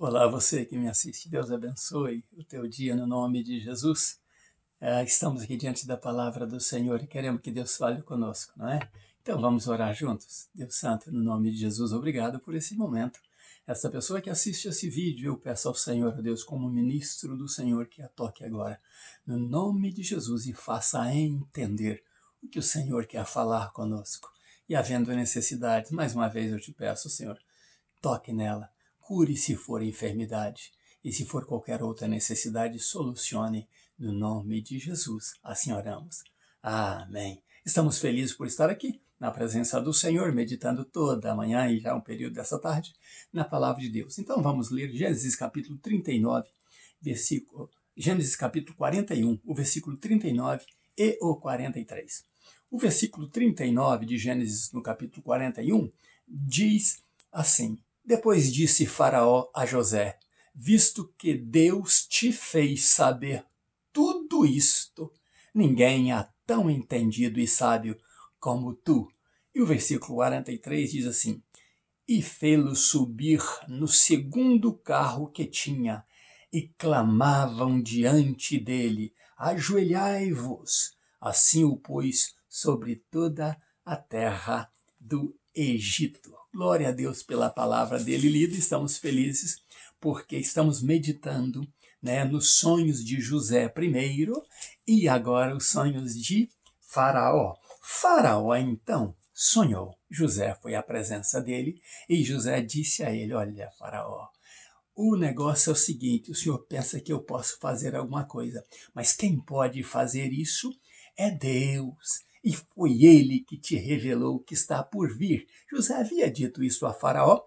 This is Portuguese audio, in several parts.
Olá, você que me assiste. Deus abençoe o teu dia no nome de Jesus. Estamos aqui diante da palavra do Senhor e queremos que Deus fale conosco, não é? Então vamos orar juntos. Deus Santo, no nome de Jesus, obrigado por esse momento. Essa pessoa que assiste esse vídeo, eu peço ao Senhor, Deus, como ministro do Senhor, que a toque agora, no nome de Jesus, e faça entender o que o Senhor quer falar conosco. E havendo necessidades, mais uma vez eu te peço, Senhor, toque nela. Cure se for enfermidade, e se for qualquer outra necessidade, solucione no nome de Jesus. Assim oramos. Amém. Estamos felizes por estar aqui, na presença do Senhor, meditando toda a manhã e já um período dessa tarde, na palavra de Deus. Então vamos ler Gênesis capítulo 39, Gênesis capítulo 41, o versículo 39 e o 43. O versículo 39 de Gênesis, no capítulo 41, diz assim: Depois disse Faraó a José: visto que Deus te fez saber tudo isto, ninguém há tão entendido e sábio como tu. E o versículo 43 diz assim: E fê-lo subir no segundo carro que tinha, e clamavam diante dele: ajoelhai-vos. Assim o pôs sobre toda a terra do Egito. Glória a Deus pela palavra dele lida. Estamos felizes porque estamos meditando, nos sonhos de José primeiro e agora os sonhos de Faraó. Faraó, então, sonhou. José foi à presença dele e José disse a ele: olha, Faraó, o negócio é o seguinte, o senhor pensa que eu posso fazer alguma coisa, mas quem pode fazer isso é Deus. E foi ele que te revelou o que está por vir. José havia dito isso a Faraó,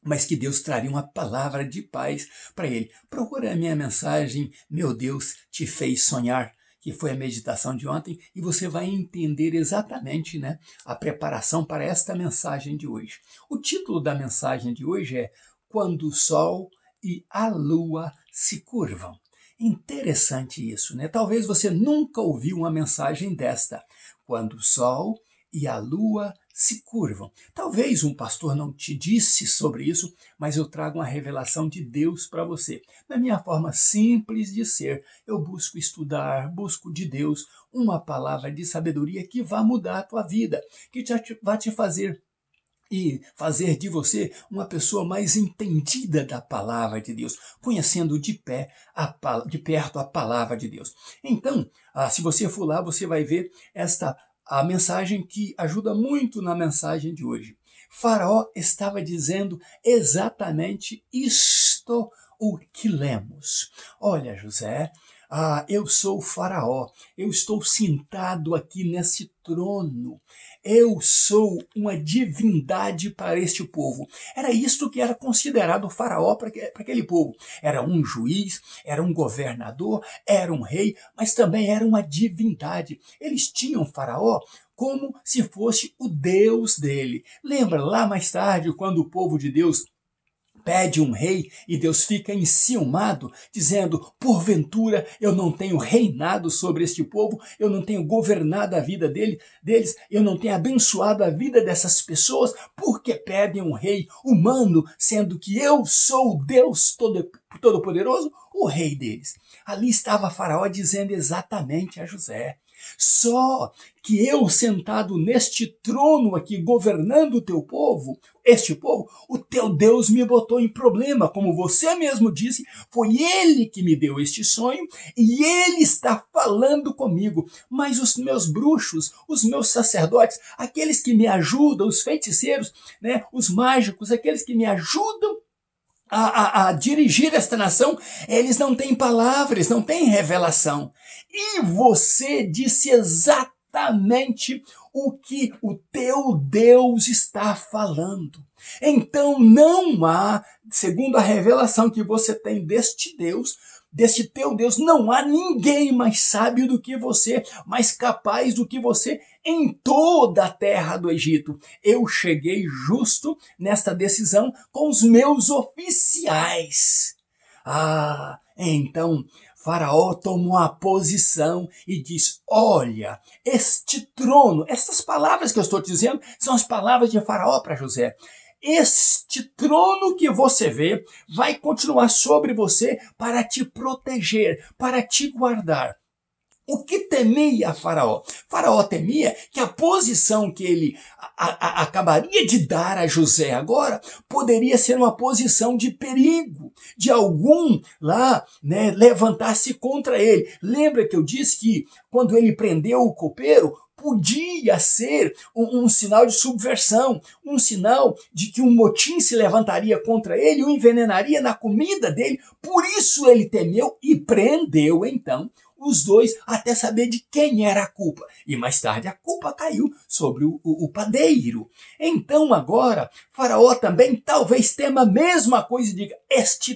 mas que Deus traria uma palavra de paz para ele. Procura a minha mensagem, Meu Deus te fez sonhar, que foi a meditação de ontem, e você vai entender exatamente, a preparação para esta mensagem de hoje. O título da mensagem de hoje é Quando o Sol e a Lua se curvam. Interessante isso, Talvez você nunca ouviu uma mensagem desta. Quando o Sol e a Lua se curvam. Talvez um pastor não te disse sobre isso, mas eu trago uma revelação de Deus para você. Na minha forma simples de ser, eu busco estudar, busco de Deus uma palavra de sabedoria que vá mudar a tua vida, que vai te fazer e fazer de você uma pessoa mais entendida da palavra de Deus, conhecendo de perto a palavra de Deus. Então, se você for lá, você vai ver a mensagem que ajuda muito na mensagem de hoje. Faraó estava dizendo exatamente isto o que lemos. Olha, José, eu sou o Faraó, eu estou sentado aqui nesse trono, eu sou uma divindade para este povo. Era isto que era considerado o Faraó para aquele povo. Era um juiz, era um governador, era um rei, mas também era uma divindade. Eles tinham Faraó como se fosse o Deus dele. Lembra lá mais tarde, quando o povo de Deus pede um rei e Deus fica enciumado, dizendo: porventura eu não tenho reinado sobre este povo, eu não tenho governado a vida deles, eu não tenho abençoado a vida dessas pessoas, porque pedem um rei humano, sendo que eu sou o Deus Todo-Poderoso, o rei deles. Ali estava Faraó dizendo exatamente a José: só que eu sentado neste trono aqui, governando o teu povo, este povo, o teu Deus me botou em problema, como você mesmo disse, foi ele que me deu este sonho e ele está falando comigo, mas os meus bruxos, os meus sacerdotes, aqueles que me ajudam, os feiticeiros, os mágicos, aqueles que me ajudam a dirigir esta nação, eles não têm palavras, não têm revelação. E você disse exatamente o que o teu Deus está falando. Então não há, segundo a revelação que você tem deste Deus, deste teu Deus, não há ninguém mais sábio do que você, mais capaz do que você em toda a terra do Egito. Eu cheguei justo nesta decisão com os meus oficiais. Então Faraó tomou a posição e diz: olha, este trono, essas palavras que eu estou dizendo são as palavras de Faraó para José. este trono que você vê vai continuar sobre você para te proteger, para te guardar. O que temia Faraó? Faraó temia que a posição que ele acabaria de dar a José agora poderia ser uma posição de perigo, de algum lá, né, levantar-se contra ele. Lembra que eu disse que quando ele prendeu o copeiro, podia ser um sinal de subversão, um sinal de que um motim se levantaria contra ele, o envenenaria na comida dele. Por isso ele temeu e prendeu então os dois até saber de quem era a culpa. E mais tarde a culpa caiu sobre o padeiro. Então agora, Faraó também talvez tema a mesma coisa e diga, este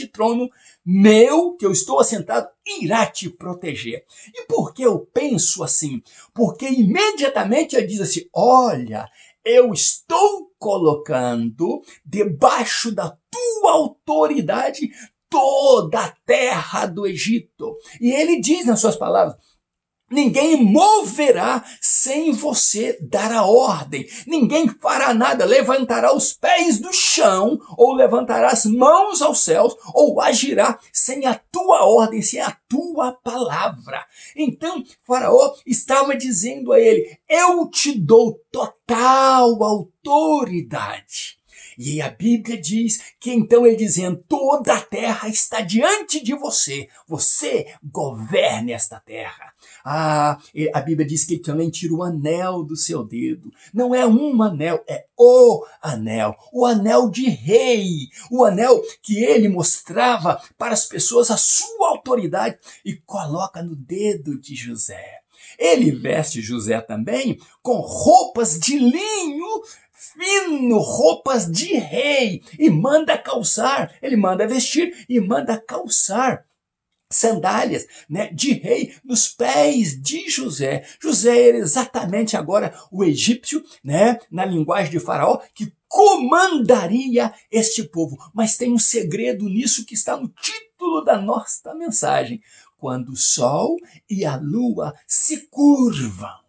trono meu, que eu estou assentado, irá te proteger. E por que eu penso assim? Porque imediatamente ele diz assim, olha, eu estou colocando debaixo da tua autoridade toda a terra do Egito. E ele diz nas suas palavras, ninguém moverá sem você dar a ordem. Ninguém fará nada, levantará os pés do chão, ou levantará as mãos aos céus, ou agirá sem a tua ordem, sem a tua palavra. Então, Faraó estava dizendo a ele, eu te dou total autoridade. E a Bíblia diz que então ele dizendo, toda a terra está diante de você, você governe esta terra. A Bíblia diz que ele também tira o anel do seu dedo. Não é um anel, é o anel de rei, o anel que ele mostrava para as pessoas a sua autoridade e coloca no dedo de José. Ele veste José também com roupas de linho fino, roupas de rei, e manda calçar, ele manda vestir e manda calçar sandálias, né, de rei nos pés de José. José era exatamente agora o egípcio, né, na linguagem de Faraó, que comandaria este povo. Mas tem um segredo nisso que está no título da nossa mensagem. Quando o sol e a lua se curvam.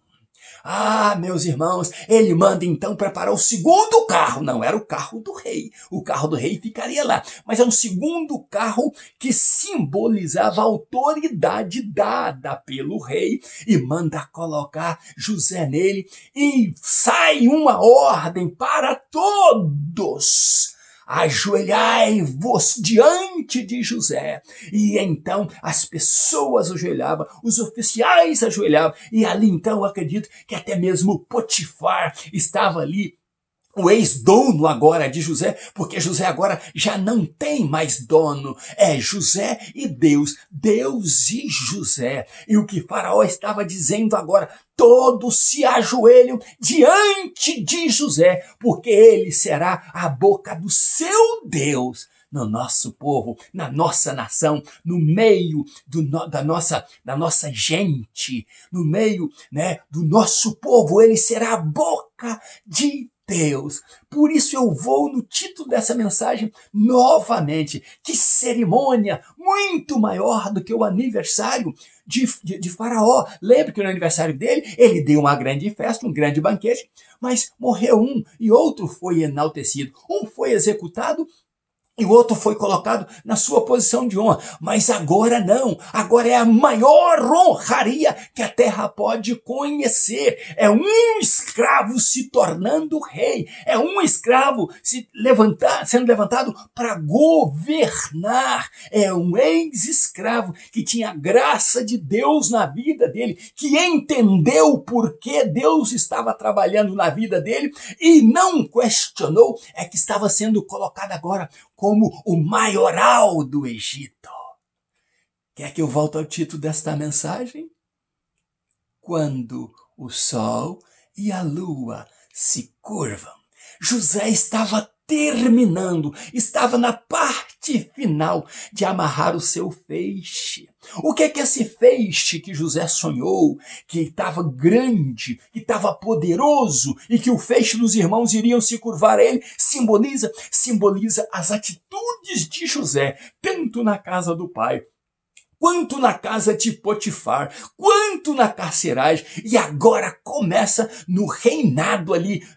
Meus irmãos, ele manda então preparar o segundo carro. Não era o carro do rei. O carro do rei ficaria lá. Mas é um segundo carro que simbolizava a autoridade dada pelo rei. E manda colocar José nele. E sai uma ordem para todos. Ajoelhai-vos diante de José. E então as pessoas ajoelhavam, os oficiais ajoelhavam, e ali então eu acredito que até mesmo Potifar estava ali, o ex-dono agora de José, porque José agora já não tem mais dono, é José e Deus, Deus e José. E o que Faraó estava dizendo agora, todos se ajoelham diante de José, porque ele será a boca do seu Deus no nosso povo, na nossa nação, no meio da nossa gente, no meio, né, do nosso povo, ele será a boca de Deus. Por isso eu vou no título dessa mensagem novamente. Que cerimônia muito maior do que o aniversário de Faraó. Lembra que no aniversário dele, ele deu uma grande festa, um grande banquete, mas morreu um e outro foi enaltecido. Um foi executado e o outro foi colocado na sua posição de honra. Mas agora não. Agora é a maior honraria que a terra pode conhecer. É um escravo se tornando rei. É um escravo sendo levantado para governar. É um ex-escravo que tinha a graça de Deus na vida dele, que entendeu por que Deus estava trabalhando na vida dele e não questionou, é que estava sendo colocado agora como o maioral do Egito. Quer que eu volte ao título desta mensagem? Quando o sol e a lua se curvam. José estava terminando, estava na parte final de amarrar o seu feixe. O que é que esse feixe que José sonhou, que estava grande, que estava poderoso e que o feixe dos irmãos iriam se curvar a ele, simboliza? Simboliza as atitudes de José, tanto na casa do pai quanto na casa de Potifar, quanto na carceragem, e agora começa no reinado ali,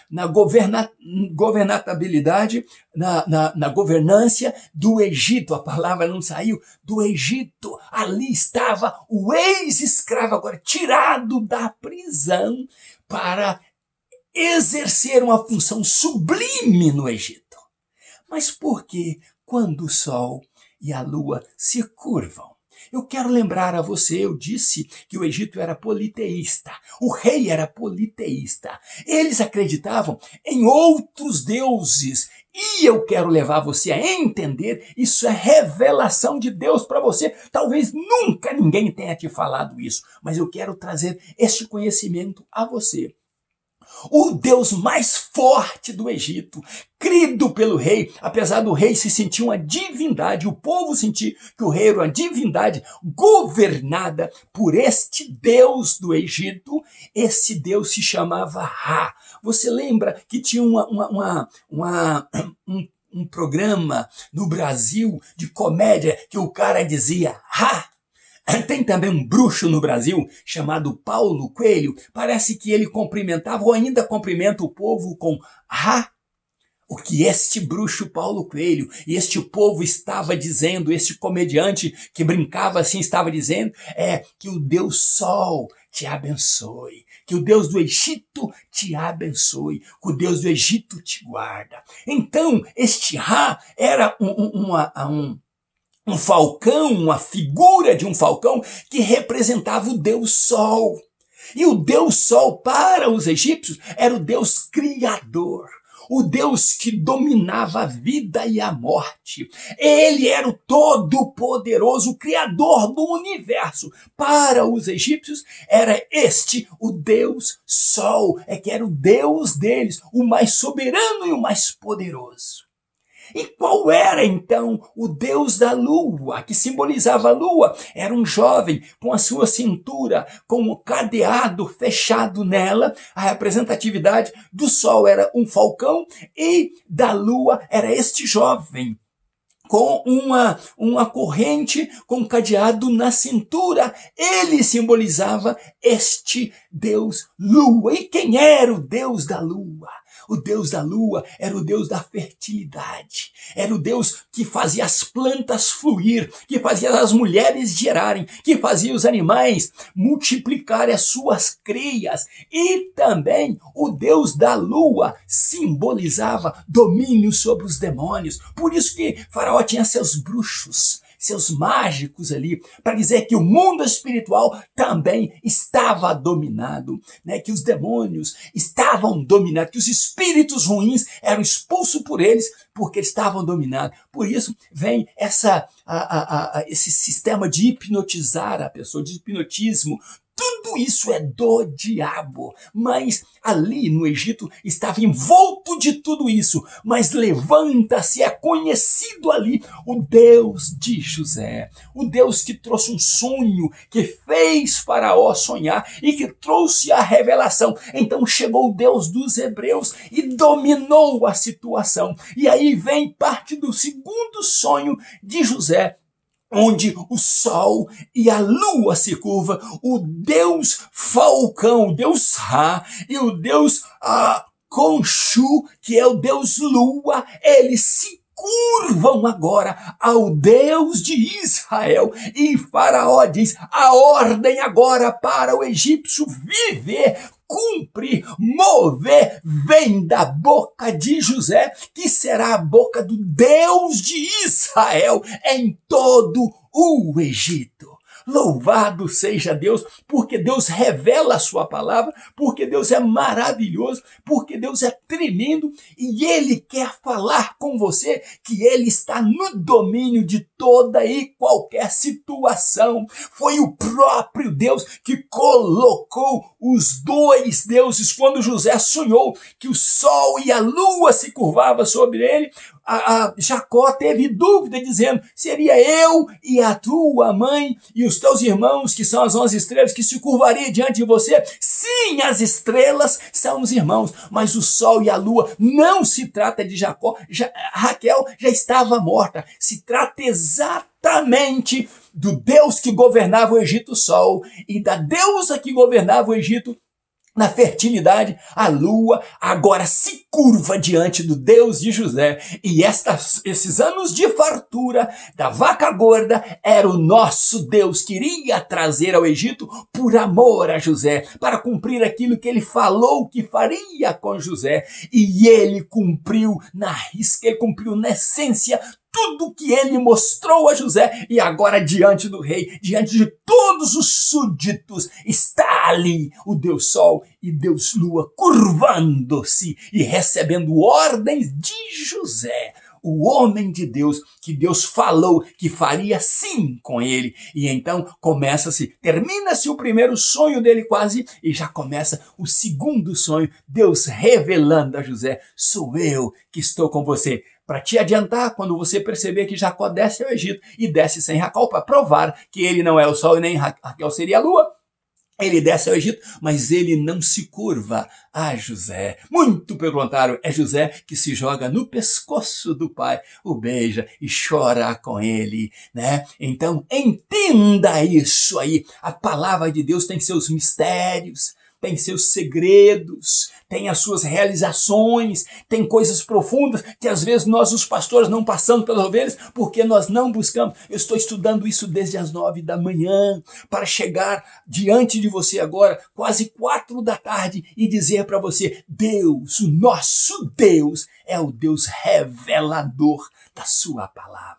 na governabilidade, na governância do Egito. A palavra não saiu do Egito. Ali estava o ex-escravo, agora tirado da prisão para exercer uma função sublime no Egito. Mas por que quando o sol e a lua se curvam? Eu quero lembrar a você, eu disse que o Egito era politeísta, o rei era politeísta. Eles acreditavam em outros deuses. E eu quero levar você a entender, isso é revelação de Deus para você. Talvez nunca ninguém tenha te falado isso, mas eu quero trazer este conhecimento a você. O Deus mais forte do Egito, crido pelo rei, apesar do rei se sentir uma divindade, o povo sentir que o rei era uma divindade governada por este Deus do Egito. Esse Deus se chamava Ra. Você lembra que tinha um programa no Brasil de comédia que o cara dizia Ra? Tem também um bruxo no Brasil chamado Paulo Coelho. Parece que ele cumprimentava ou ainda cumprimenta o povo com Ra. O que este bruxo Paulo Coelho e este povo estava dizendo, este comediante que brincava assim estava dizendo, é que o Deus Sol te abençoe, que o Deus do Egito te abençoe, que o Deus do Egito te guarda. Então, este Ra era um falcão, uma figura de um falcão que representava o Deus Sol. E o Deus Sol para os egípcios era o Deus criador, o Deus que dominava a vida e a morte. Ele era o todo-poderoso, o criador do universo. Para os egípcios era este o Deus Sol, que era o Deus deles, o mais soberano e o mais poderoso. E qual era então o Deus da lua, que simbolizava a lua? Era um jovem com a sua cintura, com um cadeado fechado nela. A representatividade do sol era um falcão e da lua era este jovem com uma corrente com um cadeado na cintura. Ele simbolizava este Deus lua. E quem era o Deus da lua? O Deus da lua era o Deus da fertilidade. Era o Deus que fazia as plantas fluir, que fazia as mulheres gerarem, que fazia os animais multiplicarem as suas crias. E também o Deus da lua simbolizava domínio sobre os demônios. Por isso que Faraó tinha seus bruxos, seus mágicos ali, para dizer que o mundo espiritual também estava dominado, né? Que os demônios estavam dominados, que os espíritos ruins eram expulsos por eles, porque estavam dominados. Por isso vem esse sistema de hipnotizar a pessoa, de hipnotismo. Tudo isso é do diabo, mas ali no Egito estava envolto de tudo isso. Mas levanta-se, é conhecido ali o Deus de José, o Deus que trouxe um sonho, que fez Faraó sonhar e que trouxe a revelação. Então chegou o Deus dos hebreus e dominou a situação. E aí vem parte do segundo sonho de José, onde o sol e a lua se curvam, o Deus falcão, o Deus Ra, e o Deus Khonshu, que é o Deus lua, eles se curvam agora ao Deus de Israel. E Faraó diz: a ordem agora para o egípcio viver, cumprir, mover, vem da boca de José, que será a boca do Deus de Israel em todo o Egito. Louvado seja Deus, porque Deus revela a sua palavra, porque Deus é maravilhoso, porque Deus é tremendo e Ele quer falar com você que Ele está no domínio de toda e qualquer situação. Foi o próprio Deus que colocou os dois deuses quando José sonhou que o sol e a lua se curvavam sobre ele. Jacó teve dúvida, dizendo, seria eu e a tua mãe e os teus irmãos, que são as 11 estrelas, que se curvaria diante de você? Sim, as estrelas são os irmãos, mas o sol e a lua não se trata de Jacó. Raquel já estava morta. Se trata exatamente do Deus que governava o Egito, o sol, e da deusa que governava o Egito, na fertilidade. A lua agora se curva diante do Deus de José. E esses anos de fartura da vaca gorda era o nosso Deus que iria trazer ao Egito por amor a José, para cumprir aquilo que ele falou que faria com José. E ele cumpriu na risca, ele cumpriu na essência tudo que ele mostrou a José, e agora diante do rei, diante de todos os súditos, está ali o Deus Sol e Deus Lua curvando-se e recebendo ordens de José, o homem de Deus, que Deus falou que faria sim com ele. E então termina-se o primeiro sonho dele quase, e já começa o segundo sonho, Deus revelando a José, sou eu que estou com você. Para te adiantar, quando você perceber que Jacó desce ao Egito e desce sem Raquel, para provar que ele não é o sol e nem Raquel seria a lua, ele desce ao Egito, mas ele não se curva a José. Muito pelo contrário, é José que se joga no pescoço do pai, o beija e chora com ele, né? Então, entenda isso aí. A palavra de Deus tem seus mistérios, tem seus segredos, tem as suas realizações, tem coisas profundas que às vezes nós, os pastores, não passamos pelas ovelhas porque nós não buscamos. Eu estou estudando isso desde as 9 da manhã para chegar diante de você agora, quase 4 da tarde, e dizer para você, Deus, o nosso Deus, é o Deus revelador da sua palavra.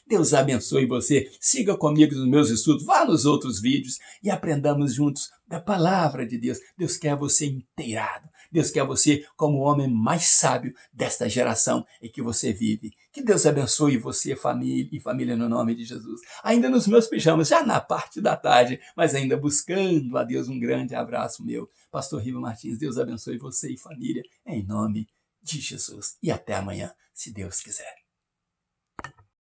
Deus abençoe você. Siga comigo nos meus estudos, vá nos outros vídeos e aprendamos juntos da palavra de Deus. Deus quer você inteirado. Deus quer você como o homem mais sábio desta geração em que você vive. Que Deus abençoe você, família e família, no nome de Jesus. Ainda nos meus pijamas, já na parte da tarde, mas ainda buscando a Deus. Um grande abraço meu, Pastor Riva Martins. Deus abençoe você e família, em nome de Jesus. E até amanhã, se Deus quiser.